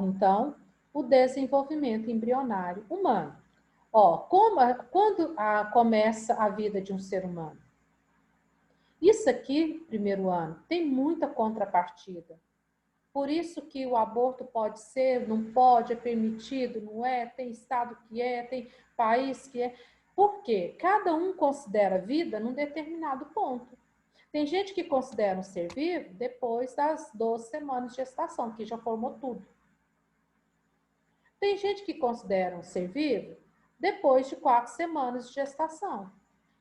então, o desenvolvimento embrionário humano. Quando começa a vida de um ser humano? Isso aqui, primeiro ano, tem muita contrapartida. Por isso que o aborto pode ser, não pode, é permitido, não é, tem estado que é, tem país que é. Por quê? Cada um considera a vida num determinado ponto. Tem gente que considera um ser vivo depois das 12 semanas de gestação, que já formou tudo. Tem gente que considera um ser vivo depois de 4 semanas de gestação.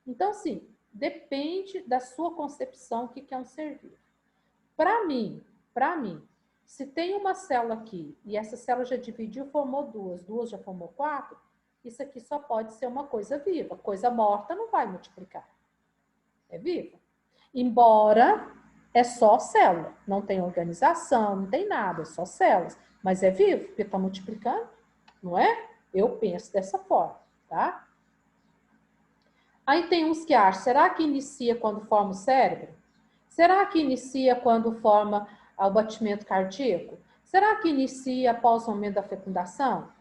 Então, assim, depende da sua concepção o que é um ser vivo. Para mim, se tem uma célula aqui e essa célula já dividiu, formou duas já formou 4, isso aqui só pode ser uma coisa viva. Coisa morta não vai multiplicar. É viva. Embora é só célula, não tem organização, não tem nada, é só células. Mas é vivo, porque está multiplicando, não é? Eu penso dessa forma, tá? Aí tem uns que acham, será que inicia quando forma o cérebro? Será que inicia quando forma o batimento cardíaco? Será que inicia após o momento da fecundação?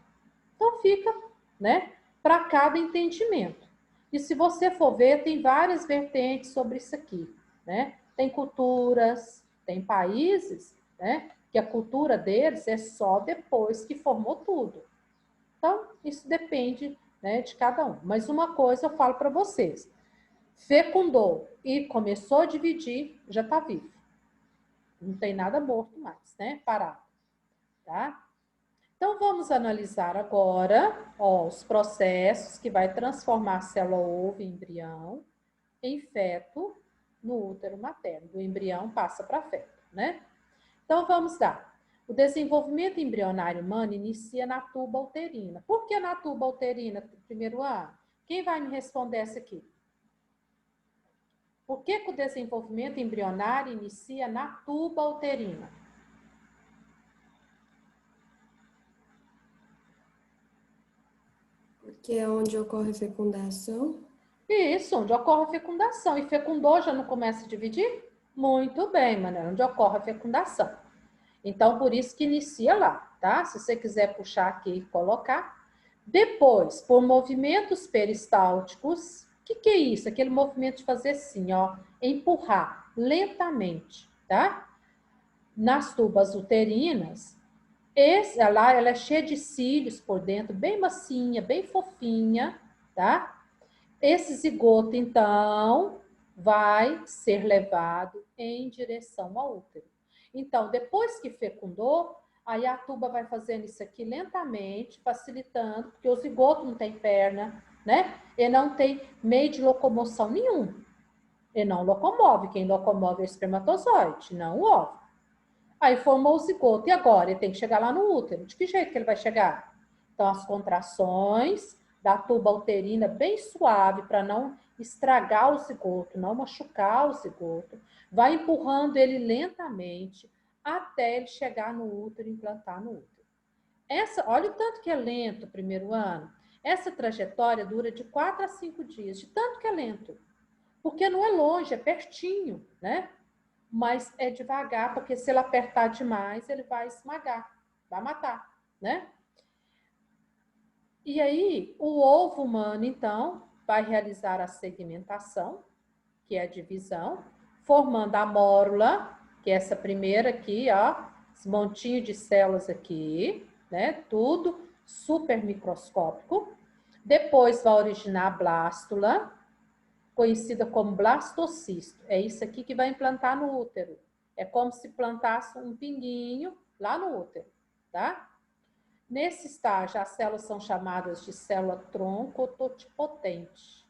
Então fica, né, para cada entendimento. E se você for ver, tem várias vertentes sobre isso aqui, né? Tem culturas, tem países, né, que a cultura deles é só depois que formou tudo. Então, isso depende, né, de cada um. Mas uma coisa eu falo para vocês: fecundou e começou a dividir, já está vivo. Não tem nada morto mais, né? Parado, tá? Então, vamos analisar agora, os processos que vai transformar a célula ovo em embrião em feto no útero materno. Do embrião passa para feto, né? Então, vamos lá. O desenvolvimento embrionário humano inicia na tuba uterina. Por que na tuba uterina, primeiro ano? Quem vai me responder essa aqui? Por que o desenvolvimento embrionário inicia na tuba uterina? Que é onde ocorre a fecundação. Isso, onde ocorre a fecundação. E fecundou, já não começa a dividir? Muito bem, Manuela, onde ocorre a fecundação. Então, por isso que inicia lá, tá? Se você quiser puxar aqui e colocar. Depois, por movimentos peristálticos, o que é isso? Aquele movimento de fazer assim, ó, empurrar lentamente, tá? Nas tubas uterinas, ela é cheia de cílios por dentro, bem massinha, bem fofinha, tá? Esse zigoto, então, vai ser levado em direção ao útero. Então, depois que fecundou, aí a tuba vai fazendo isso aqui lentamente, facilitando, porque o zigoto não tem perna, né? Ele não tem meio de locomoção nenhum. Ele não locomove. Quem locomove é o espermatozoide, não o óvulo. Aí formou o zigoto. E agora? Ele tem que chegar lá no útero. De que jeito que ele vai chegar? Então, as contrações da tuba uterina bem suave para não estragar o zigoto, não machucar o zigoto. Vai empurrando ele lentamente até ele chegar no útero e implantar no útero. Olha o tanto que é lento o primeiro ano. Essa trajetória dura de 4 a 5 dias, de tanto que é lento. Porque não é longe, é pertinho, né? Mas é devagar, porque se ele apertar demais, ele vai esmagar, vai matar, né? E aí, o ovo humano, então, vai realizar a segmentação, que é a divisão, formando a mórula, que é essa primeira aqui, ó, esse montinho de células aqui, né? Tudo super microscópico. Depois vai originar a blástula, conhecida como blastocisto. É isso aqui que vai implantar no útero. É como se plantasse um pinguinho lá no útero, tá? Nesse estágio, as células são chamadas de célula tronco totipotente.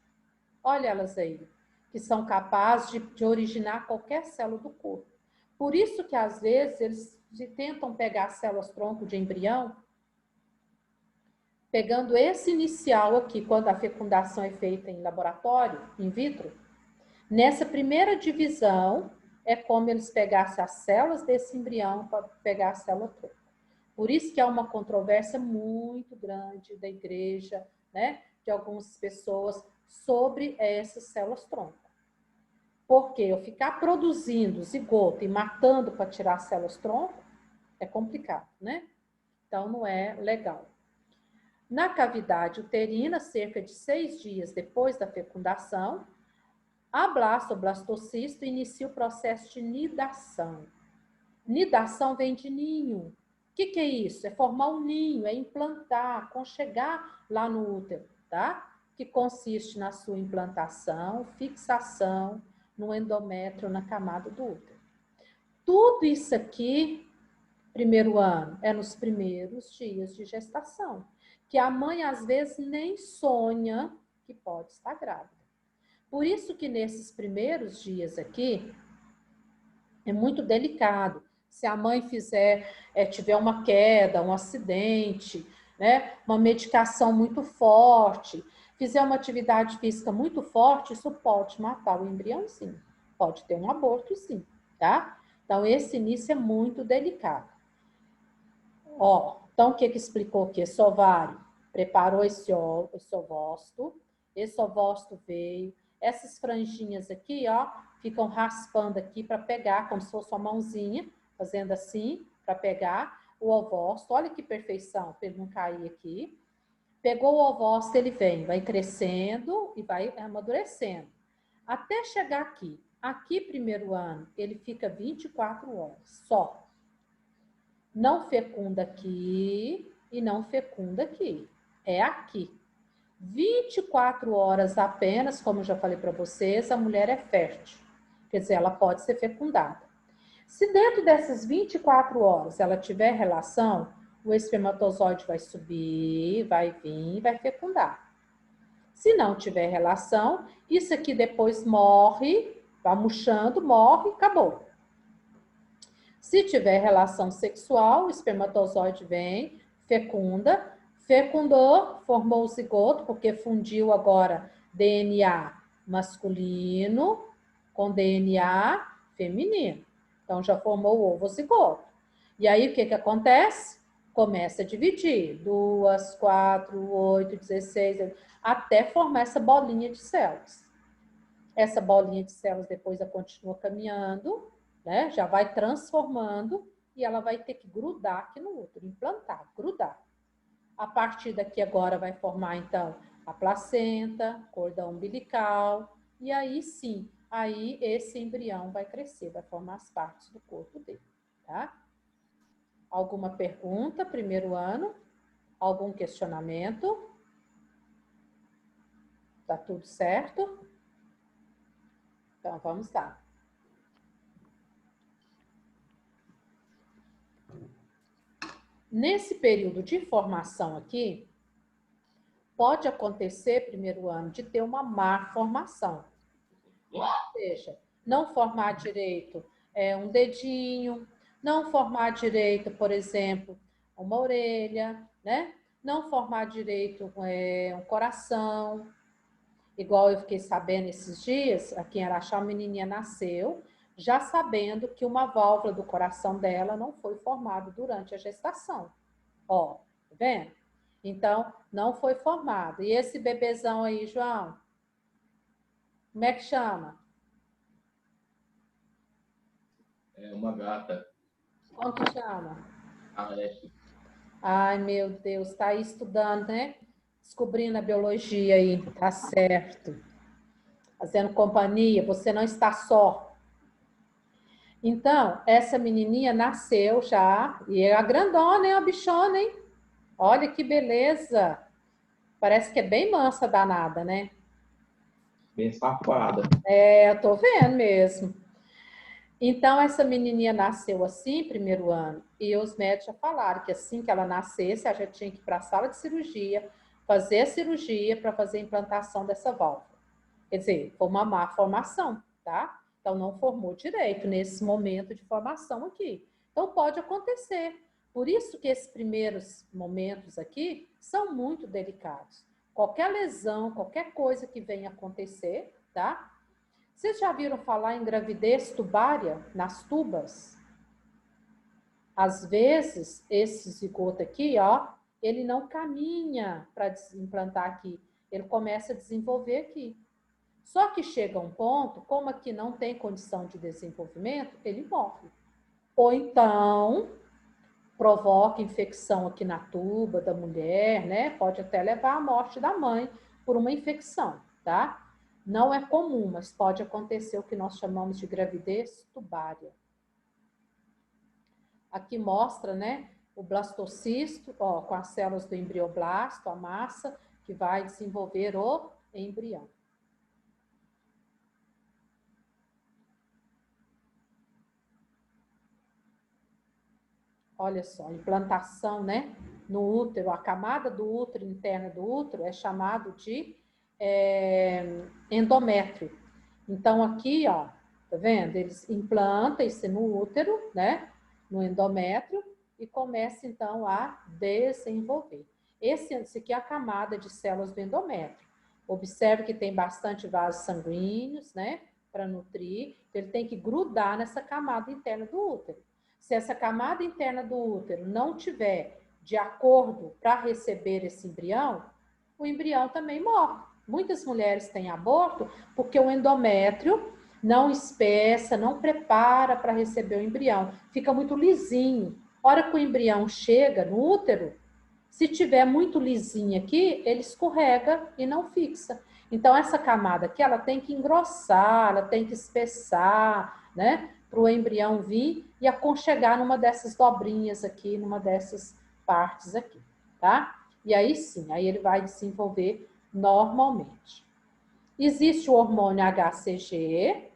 Olha elas aí, que são capazes de originar qualquer célula do corpo. Por isso que, às vezes, eles tentam pegar células tronco de embrião, pegando esse inicial aqui, quando a fecundação é feita em laboratório, in vitro. Nessa primeira divisão, é como eles pegassem as células desse embrião para pegar a célula tronco. Por isso que há uma controvérsia muito grande da igreja, né, de algumas pessoas, sobre essas células tronco. Porque eu ficar produzindo zigoto e matando para tirar células tronco é complicado, né? Então, não é legal. Na cavidade uterina, cerca de 6 dias depois da fecundação, a blasto ou blastocisto inicia o processo de nidação. Nidação vem de ninho. O que é isso? É formar um ninho, é implantar, conchegar lá no útero, tá? Que consiste na sua implantação, fixação no endométrio, na camada do útero. Tudo isso aqui, primeiro ano, é nos primeiros dias de gestação, que a mãe às vezes nem sonha que pode estar grávida. Por isso que nesses primeiros dias aqui, é muito delicado. Se a mãe tiver uma queda, um acidente, né, uma medicação muito forte, fizer uma atividade física muito forte, isso pode matar o embriãozinho. Pode ter um aborto, sim, tá? Então, esse início é muito delicado. Ó, então, o que explicou aqui? Esse ovário preparou esse ovócito, esse ovócito veio, essas franjinhas aqui, ó, ficam raspando aqui para pegar, como se fosse uma mãozinha, fazendo assim, para pegar o ovócito. Olha que perfeição, para ele não cair aqui. Pegou o ovócito, ele vem, vai crescendo e vai amadurecendo. Até chegar aqui. Aqui, primeiro ano, ele fica 24 horas só. Não fecunda aqui e não fecunda aqui. É aqui. 24 horas apenas, como eu já falei para vocês, a mulher é fértil. Quer dizer, ela pode ser fecundada. Se dentro dessas 24 horas ela tiver relação, o espermatozoide vai subir, vai vir, vai fecundar. Se não tiver relação, isso aqui depois morre, vai murchando, morre, acabou. Se tiver relação sexual, o espermatozoide vem, fecunda, fecundou, formou o zigoto, porque fundiu agora DNA masculino com DNA feminino. Então, já formou o ovozigoto. E aí, o que acontece? Começa a dividir. 2, 4, 8, 16, até formar essa bolinha de células. Essa bolinha de células depois ela continua caminhando, né? Já vai transformando e ela vai ter que grudar aqui no útero, implantar, grudar. A partir daqui agora vai formar, então, a placenta, cordão umbilical, e aí sim, aí esse embrião vai crescer, vai formar as partes do corpo dele, tá? Alguma pergunta, primeiro ano? Algum questionamento? Tá tudo certo? Então, vamos lá. Nesse período de formação aqui, pode acontecer, primeiro ano, de ter uma má formação. Ou seja, não formar direito um dedinho, não formar direito, por exemplo, uma orelha, né? Não formar direito um coração. Igual eu fiquei sabendo esses dias, aqui em Araxá, uma menininha nasceu, já sabendo que uma válvula do coração dela não foi formada durante a gestação. Ó, tá vendo? Então, não foi formado. E esse bebezão aí, João? Como é que chama? É uma gata. Como que chama? Aleste. Ai, meu Deus, tá aí estudando, né? Descobrindo a biologia aí, tá certo. Fazendo companhia, você não está só. Então, essa menininha nasceu já, e é a grandona, hein, a bichona, hein? Olha que beleza. Parece que é bem mansa danada, né? Bem safada. É, eu tô vendo mesmo. Então, essa menininha nasceu assim, primeiro ano, e os médicos já falaram que assim que ela nascesse, ela já tinha que ir para a sala de cirurgia, fazer a cirurgia para fazer a implantação dessa válvula. Quer dizer, foi uma má formação, tá? Então, não formou direito nesse momento de formação aqui. Então, pode acontecer. Por isso que esses primeiros momentos aqui são muito delicados. Qualquer lesão, qualquer coisa que venha acontecer, tá? Vocês já viram falar em gravidez tubária nas tubas? Às vezes, esse zigoto aqui, ó, ele não caminha para implantar aqui. Ele começa a desenvolver aqui. Só que chega um ponto, como aqui não tem condição de desenvolvimento, ele morre. Ou então, provoca infecção aqui na tuba da mulher, né? Pode até levar à morte da mãe por uma infecção, tá? Não é comum, mas pode acontecer o que nós chamamos de gravidez tubária. Aqui mostra, né, o blastocisto, ó, com as células do embrioblasto, a massa que vai desenvolver o embrião. Olha só, implantação, né, no útero, a camada do útero, interna do útero, é chamado de endométrio. Então, aqui, ó, tá vendo? Eles implantam isso no útero, né, no endométrio, e começa, então, a desenvolver. Esse aqui é a camada de células do endométrio. Observe que tem bastante vasos sanguíneos, né, para nutrir. Então, ele tem que grudar nessa camada interna do útero. Se essa camada interna do útero não tiver de acordo para receber esse embrião, o embrião também morre. Muitas mulheres têm aborto porque o endométrio não espessa, não prepara para receber o embrião. Fica muito lisinho. A hora que o embrião chega no útero, se tiver muito lisinho aqui, ele escorrega e não fixa. Então, essa camada aqui, ela tem que engrossar, ela tem que espessar, né? Para o embrião vir e aconchegar numa dessas dobrinhas aqui, numa dessas partes aqui, tá? E aí sim, aí ele vai desenvolver normalmente. Existe o hormônio HCG,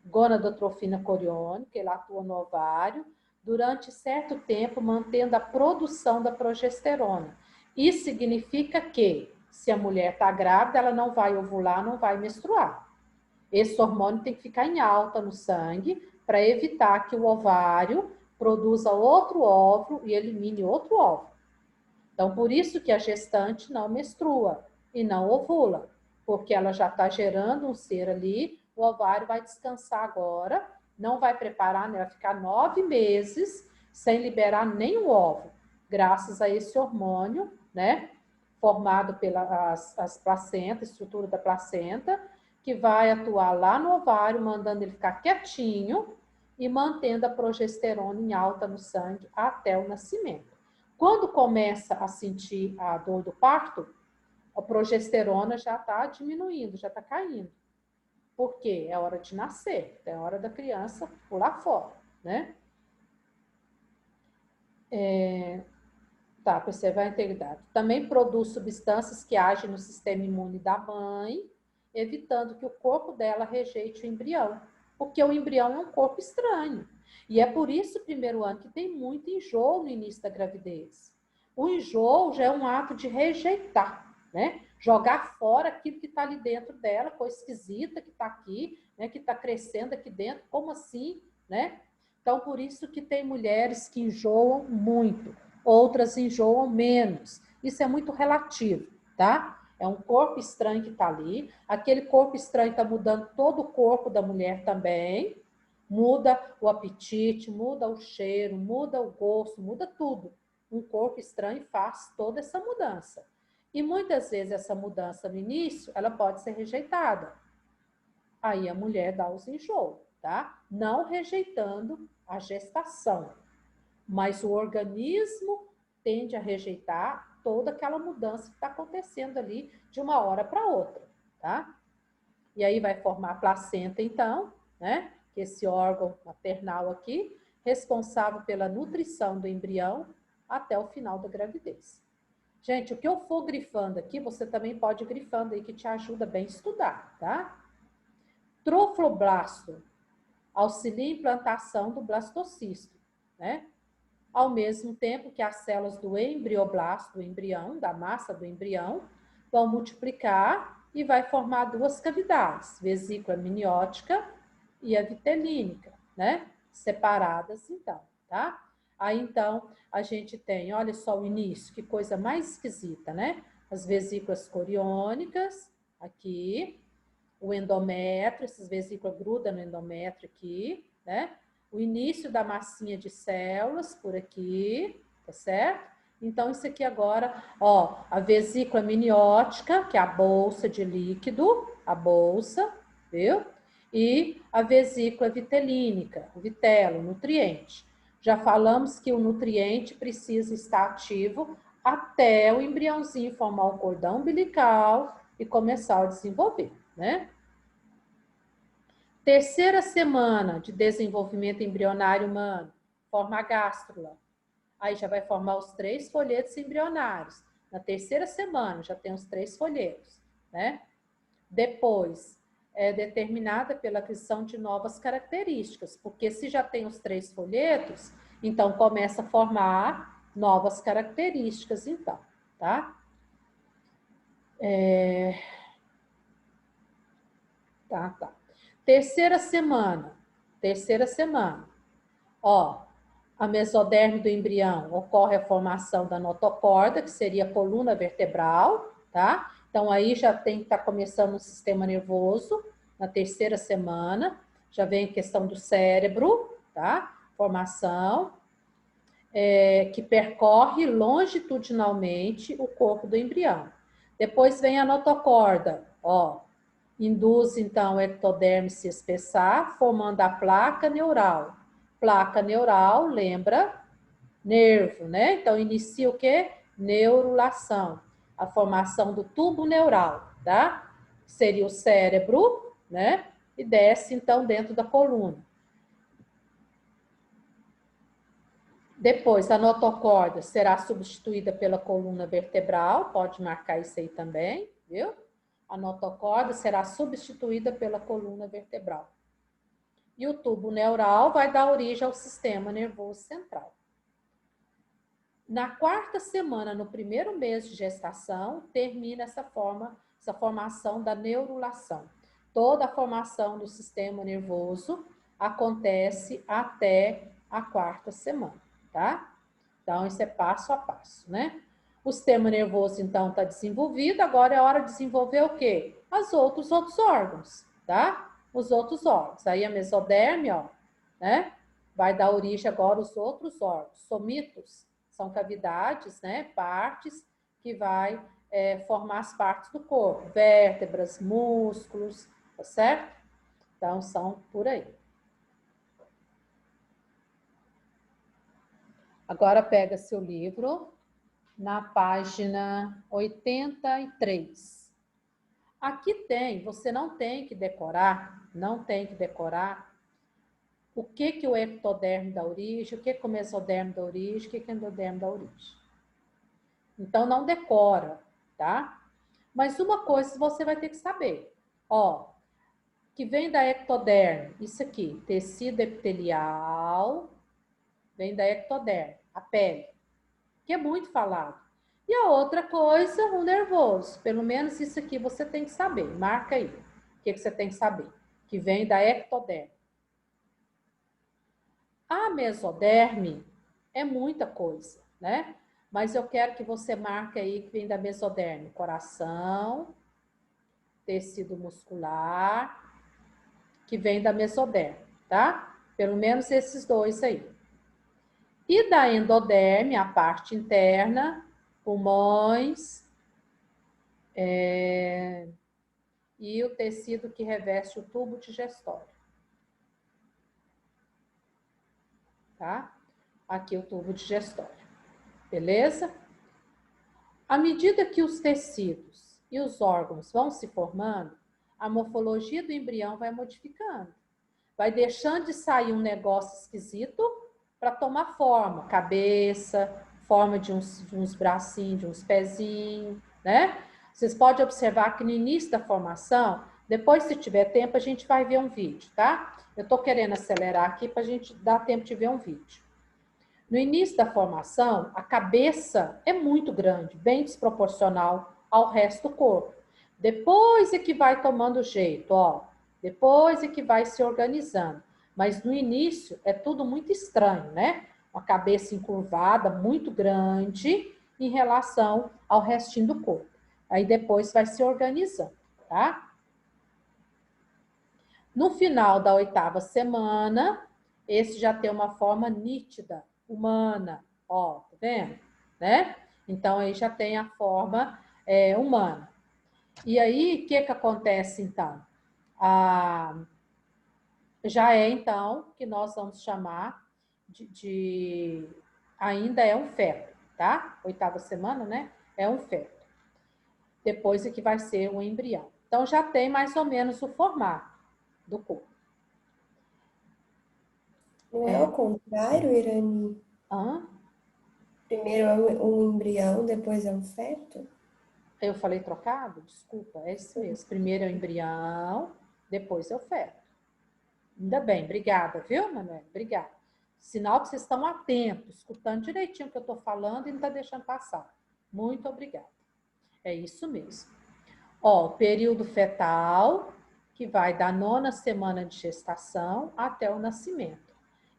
gonadotrofina coriônica, ele atua no ovário durante certo tempo, mantendo a produção da progesterona. Isso significa que, se a mulher está grávida, ela não vai ovular, não vai menstruar. Esse hormônio tem que ficar em alta no sangue para evitar que o ovário produza outro óvulo e elimine outro óvulo. Então, por isso que a gestante não menstrua e não ovula, porque ela já está gerando um ser ali, o ovário vai descansar agora, não vai preparar, né? Vai ficar 9 meses sem liberar nenhum óvulo, graças a esse hormônio, né? Formado pelas placentas, estrutura da placenta, que vai atuar lá no ovário, mandando ele ficar quietinho e mantendo a progesterona em alta no sangue até o nascimento. Quando começa a sentir a dor do parto, a progesterona já está diminuindo, já está caindo. Por quê? É hora de nascer, é hora da criança pular fora, né? Tá, preservar a integridade. Também produz substâncias que agem no sistema imune da mãe, evitando que o corpo dela rejeite o embrião, porque o embrião é um corpo estranho. E é por isso, primeiro ano, que tem muito enjoo no início da gravidez. O enjoo já é um ato de rejeitar, né? Jogar fora aquilo que está ali dentro dela, coisa esquisita que está aqui, né? Que está crescendo aqui dentro, como assim, né? Então, por isso que tem mulheres que enjoam muito, outras enjoam menos. Isso é muito relativo, tá? É um corpo estranho que está ali. Aquele corpo estranho está mudando todo o corpo da mulher também. Muda o apetite, muda o cheiro, muda o gosto, muda tudo. Um corpo estranho faz toda essa mudança. E muitas vezes essa mudança no início, ela pode ser rejeitada. Aí a mulher dá os enjoos, tá? Não rejeitando a gestação, mas o organismo tende a rejeitar toda aquela mudança que está acontecendo ali de uma hora para outra, tá? E aí vai formar a placenta, então, né? Que esse órgão maternal aqui, responsável pela nutrição do embrião até o final da gravidez. Gente, o que eu for grifando aqui, você também pode ir grifando aí, que te ajuda bem a estudar, tá? Trofoblasto auxilia a implantação do blastocisto, né? Ao mesmo tempo que as células do embrioblasto, do embrião, da massa do embrião, vão multiplicar e vai formar duas cavidades, vesícula amniótica e a vitelínica, né? Separadas, então, tá? Aí, então, a gente tem, olha só o início, que coisa mais esquisita, né? As vesículas coriônicas, aqui, o endométrio, essas vesículas grudam no endométrio aqui, né? O início da massinha de células por aqui, tá certo? Então, isso aqui agora, ó, a vesícula amniótica, que é a bolsa de líquido, a bolsa, viu? E a vesícula vitelínica, o vitelo, o nutriente. Já falamos que o nutriente precisa estar ativo até o embriãozinho formar o cordão umbilical e começar a desenvolver, né? Terceira semana de desenvolvimento embrionário humano, forma a gástrula. Aí já vai formar os 3 folhetos embrionários. Na terceira semana já tem os 3 folhetos, né? Depois, é determinada pela aquisição de novas características, porque se já tem os 3 folhetos, então começa a formar novas características, então, tá? Tá. Terceira semana. Ó, a mesoderme do embrião ocorre a formação da notocorda, que seria a coluna vertebral, tá? Então, aí já tem que estar começando o sistema nervoso, na terceira semana. Já vem a questão do cérebro, tá? Formação, que percorre longitudinalmente o corpo do embrião. Depois vem a notocorda, ó. Induz, então, o ectoderme se espessar, formando a placa neural. Placa neural, lembra? Nervo, né? Então, inicia o quê? Neurulação. A formação do tubo neural, tá? Seria o cérebro, né? E desce, então, dentro da coluna. Depois, a notocorda será substituída pela coluna vertebral, pode marcar isso aí também, viu? A notocorda será substituída pela coluna vertebral. E o tubo neural vai dar origem ao sistema nervoso central. Na quarta semana, no primeiro mês de gestação, termina essa formação da neurulação. Toda a formação do sistema nervoso acontece até a quarta semana, tá? Então, isso é passo a passo, né? O sistema nervoso, então, está desenvolvido, agora é hora de desenvolver o quê? Os outros órgãos, tá? Os outros órgãos. Aí a mesoderme, ó, né? Vai dar origem agora aos outros órgãos. Somitos são cavidades, né? Partes que vai formar as partes do corpo. Vértebras, músculos, tá certo? Então, são por aí. Agora pega seu livro na página 83. Aqui tem, você não tem que decorar o que o ectoderme dá origem, o que o mesoderme dá origem, o que o endoderme dá origem. Então, não decora, tá? Mas uma coisa você vai ter que saber, ó, que vem da ectoderme, isso aqui, tecido epitelial, vem da ectoderme, a pele, que é muito falado. E a outra coisa, o nervoso. Pelo menos isso aqui você tem que saber. Marca aí. O que você tem que saber? Que vem da ectoderme. A mesoderme é muita coisa, né? Mas eu quero que você marque aí que vem da mesoderme. Coração, tecido muscular, que vem da mesoderme, tá? Pelo menos esses 2 aí. E da endoderme, a parte interna, pulmões, e o tecido que reveste o tubo digestório. Tá? Aqui o tubo digestório. Beleza? À medida que os tecidos e os órgãos vão se formando, a morfologia do embrião vai modificando. Vai deixando de sair um negócio esquisito para tomar forma. Cabeça, forma de uns bracinhos, de uns pezinhos, né? Vocês podem observar que no início da formação, depois, se tiver tempo, a gente vai ver um vídeo, tá? Eu tô querendo acelerar aqui para a gente dar tempo de ver um vídeo. No início da formação, a cabeça é muito grande, bem desproporcional ao resto do corpo. Depois é que vai tomando jeito, ó. Depois é que vai se organizando. Mas no início é tudo muito estranho, né? Uma cabeça encurvada, muito grande em relação ao restinho do corpo. Aí depois vai se organizando, tá? No final da 8ª semana, esse já tem uma forma nítida, humana, ó, tá vendo? Né? Então, aí já tem a forma humana. E aí, o que acontece, então? Já é, então, que nós vamos chamar ainda é um feto, tá? 8ª semana, né? É um feto. Depois é que vai ser um embrião. Então, já tem mais ou menos o formato do corpo. Não é ao contrário, Irani? Hã? Primeiro é um embrião, depois é um feto? Eu falei trocado? Desculpa, é isso mesmo. Primeiro é o embrião, depois é o feto. Ainda bem, obrigada, viu, Manuel? Obrigada. Sinal que vocês estão atentos, escutando direitinho o que eu estou falando e não está deixando passar. Muito obrigada. É isso mesmo. Ó, período fetal, que vai da 9ª semana de gestação até o nascimento.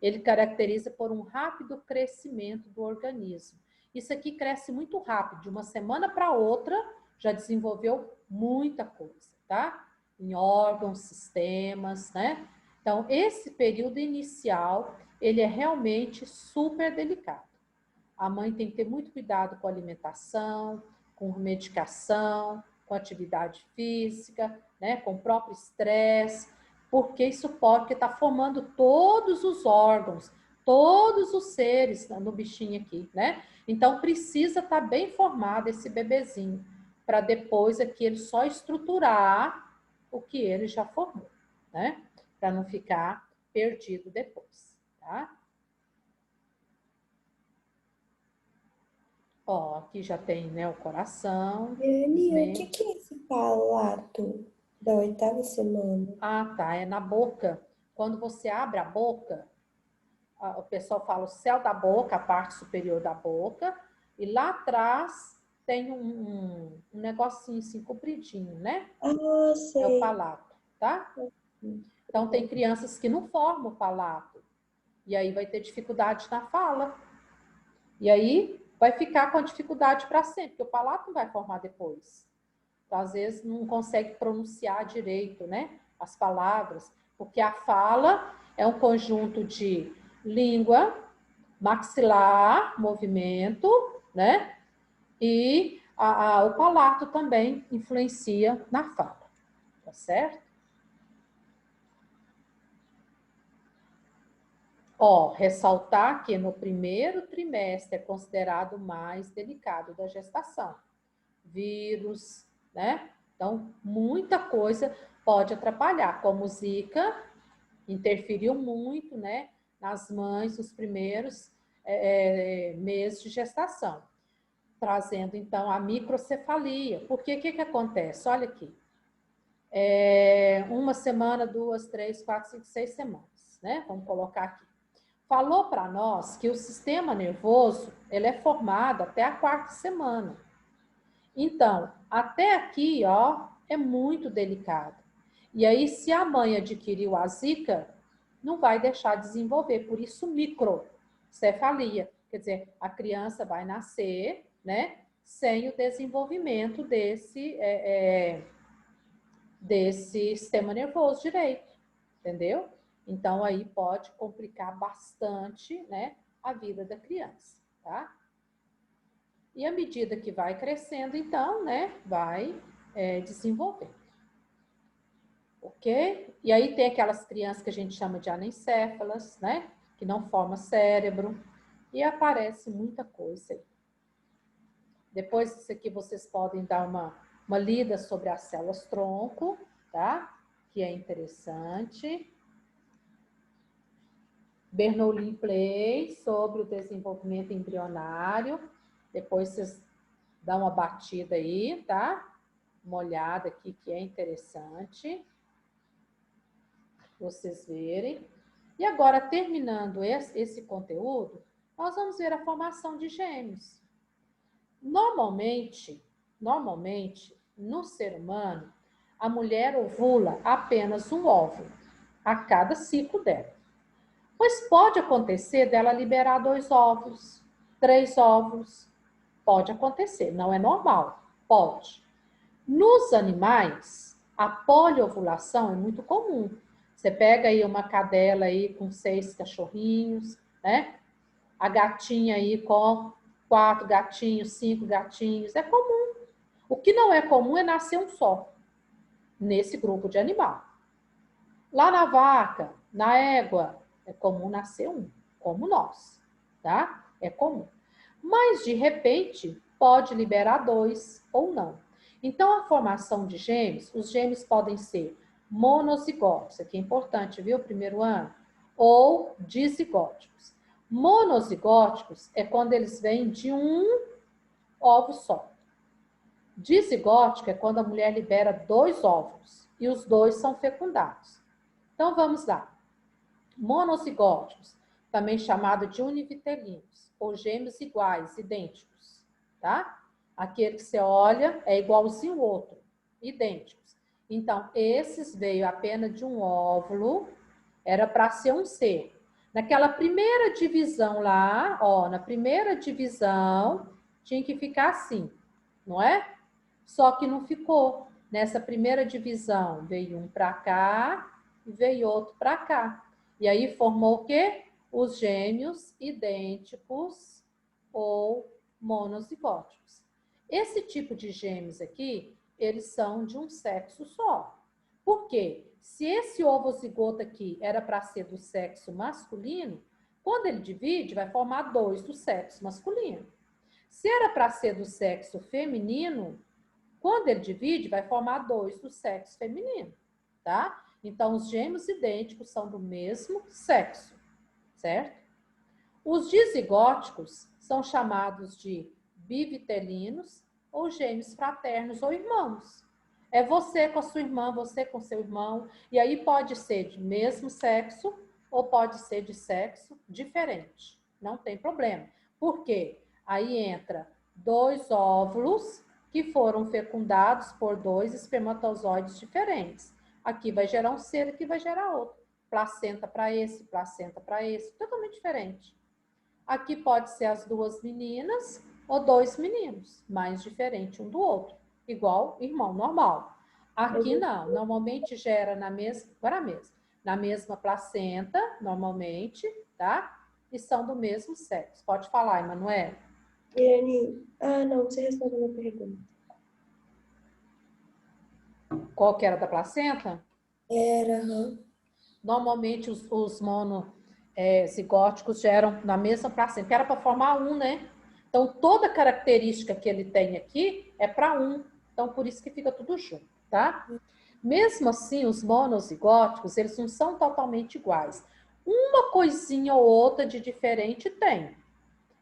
Ele caracteriza por um rápido crescimento do organismo. Isso aqui cresce muito rápido, de uma semana para outra, já desenvolveu muita coisa, tá? Em órgãos, sistemas, né? Então, esse período inicial, ele é realmente super delicado. A mãe tem que ter muito cuidado com a alimentação, com medicação, com atividade física, né, com o próprio estresse, porque isso pode, porque está formando todos os órgãos, todos os seres no bichinho aqui, né? Então precisa estar bem formado esse bebezinho, para depois aqui ele só estruturar o que ele já formou, né? Para não ficar perdido depois, tá? Ó, aqui já tem, né, o coração, os Irani, o membros. que é esse palato da 8ª semana? Ah, tá, é na boca. Quando você abre a boca, o pessoal fala o céu da boca, a parte superior da boca, e lá atrás tem um negocinho assim, compridinho, né? Ah, É o sei. palato, tá? Então, tem crianças que não formam o palato, e aí vai ter dificuldade na fala. E aí vai ficar com a dificuldade para sempre, porque o palato não vai formar depois. Então, às vezes, não consegue pronunciar direito, né, as palavras, porque a fala é um conjunto de língua, maxilar, movimento, né, e o palato também influencia na fala, tá certo? Ó, ressaltar que no primeiro trimestre é considerado o mais delicado da gestação. Vírus, né? Então, muita coisa pode atrapalhar, como Zika, interferiu muito, né, nas mães nos primeiros meses de gestação, trazendo, então, a microcefalia. Porque o que acontece? Olha aqui, 1 semana, 2, 3, 4, 5, 6 semanas, né? Vamos colocar aqui. Falou para nós que o sistema nervoso, ele é formado até a 4ª semana. Então, até aqui, ó, é muito delicado. E aí, se a mãe adquiriu a Zika, não vai deixar desenvolver, por isso microcefalia. Quer dizer, a criança vai nascer, né, sem o desenvolvimento desse sistema nervoso direito, entendeu? Então, aí pode complicar bastante, né, a vida da criança, tá? E à medida que vai crescendo, então, né, vai desenvolvendo. Ok? E aí tem aquelas crianças que a gente chama de anencéfalas, né, que não formam cérebro, e aparece muita coisa aí. Depois disso aqui vocês podem dar uma lida sobre as células tronco, tá? Que é interessante. Bernolin Play sobre o desenvolvimento embrionário. Depois vocês dão uma batida aí, tá? Uma olhada aqui que é interessante. Vocês verem. E agora, terminando esse conteúdo, nós vamos ver a formação de gêmeos. Normalmente, no ser humano, a mulher ovula apenas um óvulo a cada ciclo dela. Mas pode acontecer dela liberar 2 óvulos, 3 óvulos. Pode acontecer, não é normal. Pode. Nos animais, a poliovulação é muito comum. Você pega aí uma cadela aí com 6 cachorrinhos, né? A gatinha aí com 4 gatinhos, 5 gatinhos, é comum. O que não é comum é nascer um só, nesse grupo de animal. Lá na vaca, na égua, é comum nascer um. como nós, tá? É comum. Mas, de repente, pode liberar 2 ou não. Então, a formação de gêmeos, os gêmeos podem ser monozigóticos, isso aqui é importante, viu? Primeiro ano. Ou dizigóticos. Monozigóticos é quando eles vêm de um ovo só. Dizigótico é quando a mulher libera 2 óvulos e os 2 são fecundados. Então, vamos lá. Monozigóticos, também chamado de univitelinos, ou gêmeos iguais, idênticos, tá? Aquele que você olha é igualzinho ao outro, idênticos. Então, esses veio apenas de um óvulo, era para ser um ser. Naquela primeira divisão lá, ó, na primeira divisão, tinha que ficar assim, não é? Só que não ficou. Nessa primeira divisão, veio um para cá e veio outro para cá. E aí formou o quê? Os gêmeos idênticos ou monozigóticos. Esse tipo de gêmeos aqui, eles são de um sexo só. Por quê? Se esse ovozigoto aqui era para ser do sexo masculino, quando ele divide, vai formar 2 do sexo masculino. Se era para ser do sexo feminino, quando ele divide, vai formar 2 do sexo feminino, tá? Então, os gêmeos idênticos são do mesmo sexo, certo? Os dizigóticos são chamados de bivitelinos ou gêmeos fraternos ou irmãos. É você com a sua irmã, você com seu irmão, e aí pode ser de mesmo sexo ou pode ser de sexo diferente. Não tem problema. Por quê? Aí entra 2 óvulos que foram fecundados por 2 espermatozoides diferentes. Aqui vai gerar um ser, aqui vai gerar outro. Placenta para esse, totalmente diferente. Aqui pode ser as 2 meninas ou 2 meninos, mais diferente um do outro, igual irmão normal. Aqui não, normalmente gera na mesma placenta, normalmente, tá? E são do mesmo sexo. Pode falar, Emanuela. Irene, não, você respondeu a minha pergunta. Qual que era da placenta? Era, Normalmente os monozigóticos geram na mesma placenta, que era para formar um, né? Então, toda característica que ele tem aqui é para um. Então, por isso que fica tudo junto, tá? Mesmo assim, os monozigóticos, eles não são totalmente iguais. Uma coisinha ou outra de diferente tem.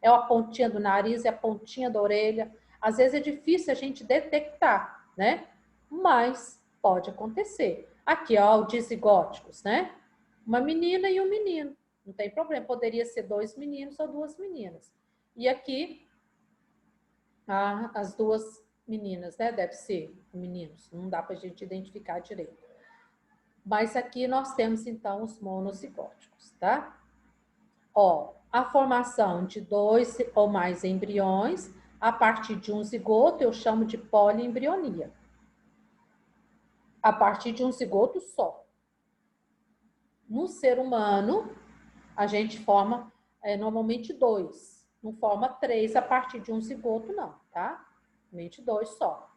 É a pontinha do nariz, é a pontinha da orelha. Às vezes é difícil a gente detectar, né? Mas pode acontecer. Aqui, ó, os dizigóticos, né? Uma menina e um menino. Não tem problema. Poderia ser 2 meninos ou 2 meninas. E aqui, as 2 meninas, né? Deve ser meninos. Não dá pra gente identificar direito. Mas aqui nós temos, então, os monozigóticos, tá? Ó, a formação de 2 ou mais embriões a partir de um zigoto eu chamo de poliembrionia. A partir de um zigoto só. No ser humano, a gente forma normalmente 2. Não forma 3 a partir de um zigoto, não, tá? Normalmente 2 só.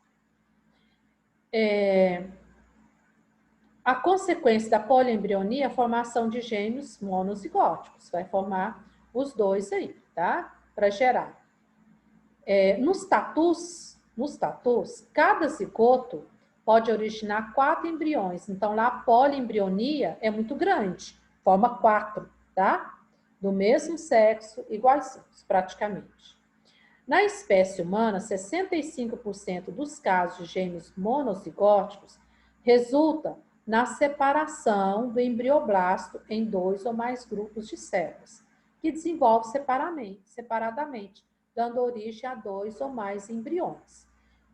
A consequência da poliembrionia é a formação de gêmeos monozigóticos. Vai formar os 2 aí, tá? Para gerar. Nos tatus, cada zigoto pode originar 4 embriões. Então, lá a poliembrionia é muito grande. Forma 4, tá? Do mesmo sexo, iguaizinhos, praticamente. Na espécie humana, 65% dos casos de gêmeos monozigóticos resulta na separação do embrioblasto em 2 ou mais grupos de células, que desenvolve separadamente, dando origem a 2 ou mais embriões.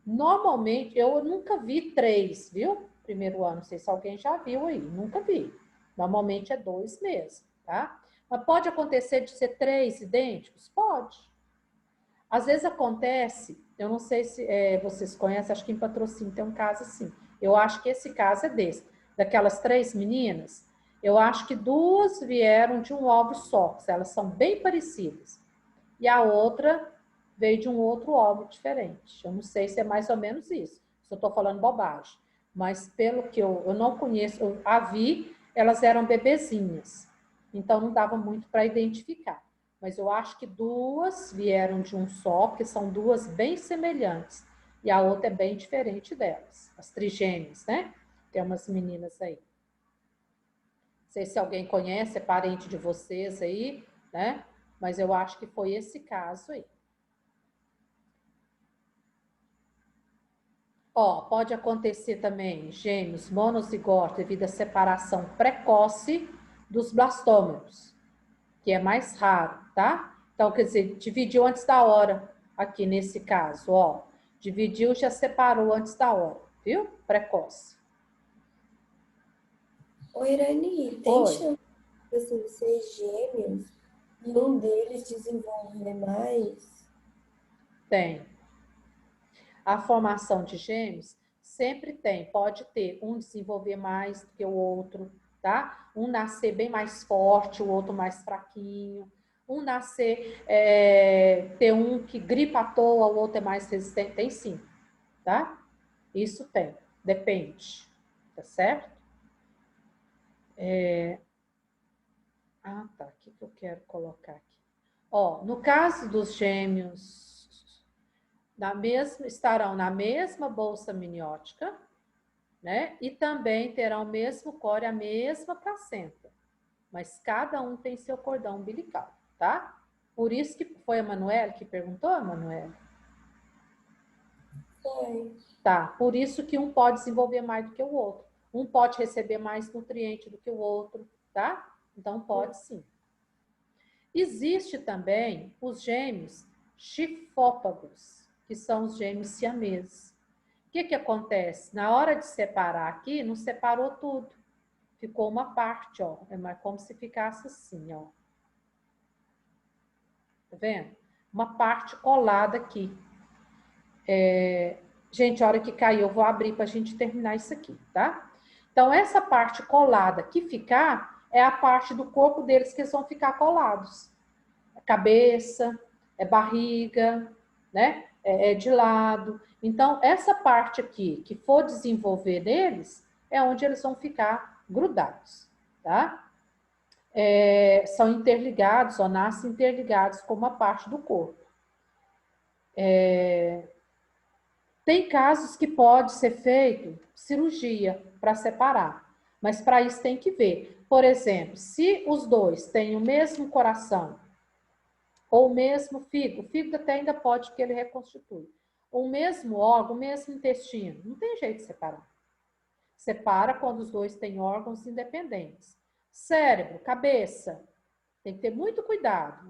Normalmente, eu nunca vi 3, viu? Primeiro ano, não sei se alguém já viu aí, nunca vi. Normalmente é 2 mesmo, tá? Mas pode acontecer de ser 3 idênticos? Pode. Às vezes acontece, eu não sei se vocês conhecem, acho que em Patrocínio tem um caso assim. Eu acho que esse caso é desse. Daquelas 3 meninas, eu acho que 2 vieram de um ovo só, elas são bem parecidas. E a outra veio de um outro ovo diferente. Eu não sei se é mais ou menos isso, se eu estou falando bobagem. Mas pelo que eu não conheço, eu a vi, elas eram bebezinhas. então não dava muito para identificar. Mas eu acho que duas vieram de um só, porque são duas bem semelhantes. E a outra é bem diferente delas. As trigêmeas, né? Tem umas meninas aí. Não sei se alguém conhece, é parente de vocês aí, né? Mas eu acho que foi esse caso aí. Ó, pode acontecer também gêmeos monozigóticos devido à separação precoce dos blastômeros, que é mais raro, tá? Então, quer dizer, dividiu antes da hora, aqui nesse caso, ó. Dividiu, já separou antes da hora, viu? Precoce. Ô, Irani, tem Oi. chance assim, de ser gêmeos e um deles desenvolver mais? Tem. A formação de gêmeos sempre tem, pode ter um desenvolver mais do que o outro, tá? Um nascer bem mais forte, o outro mais fraquinho. Um nascer, ter um que gripa à toa, o outro é mais resistente. Tem sim, tá? Isso tem, depende, tá certo? Tá, o que eu quero colocar aqui? Ó, no caso dos gêmeos, estarão na mesma bolsa amniótica, né? E também terão o mesmo core, a mesma placenta. Mas cada um tem seu cordão umbilical, tá? Por isso que foi a Manuela que perguntou, Manuela? Foi. Tá, por isso que um pode desenvolver mais do que o outro. Um pode receber mais nutriente do que o outro, tá? Então pode sim. Existe também os gêmeos chifópagos, que são os gêmeos siameses. O que acontece? Na hora de separar aqui, não separou tudo. Ficou uma parte, ó. É como se ficasse assim, ó. Tá vendo? Uma parte colada aqui. Gente, a hora que cair, eu vou abrir para a gente terminar isso aqui, tá? Então, essa parte colada que ficar é a parte do corpo deles que eles vão ficar colados. É cabeça, é barriga, né? É de lado. Então, essa parte aqui que for desenvolver neles é onde eles vão ficar grudados, tá? São interligados, ou nascem interligados com uma parte do corpo. Tem casos que pode ser feito cirurgia para separar, mas para isso tem que ver. Por exemplo, se os dois têm o mesmo coração, ou o mesmo fígado, o fígado até ainda pode que ele reconstitui, o mesmo órgão, o mesmo intestino, não tem jeito de separar. Separa quando os dois têm órgãos independentes. Cérebro, cabeça, tem que ter muito cuidado.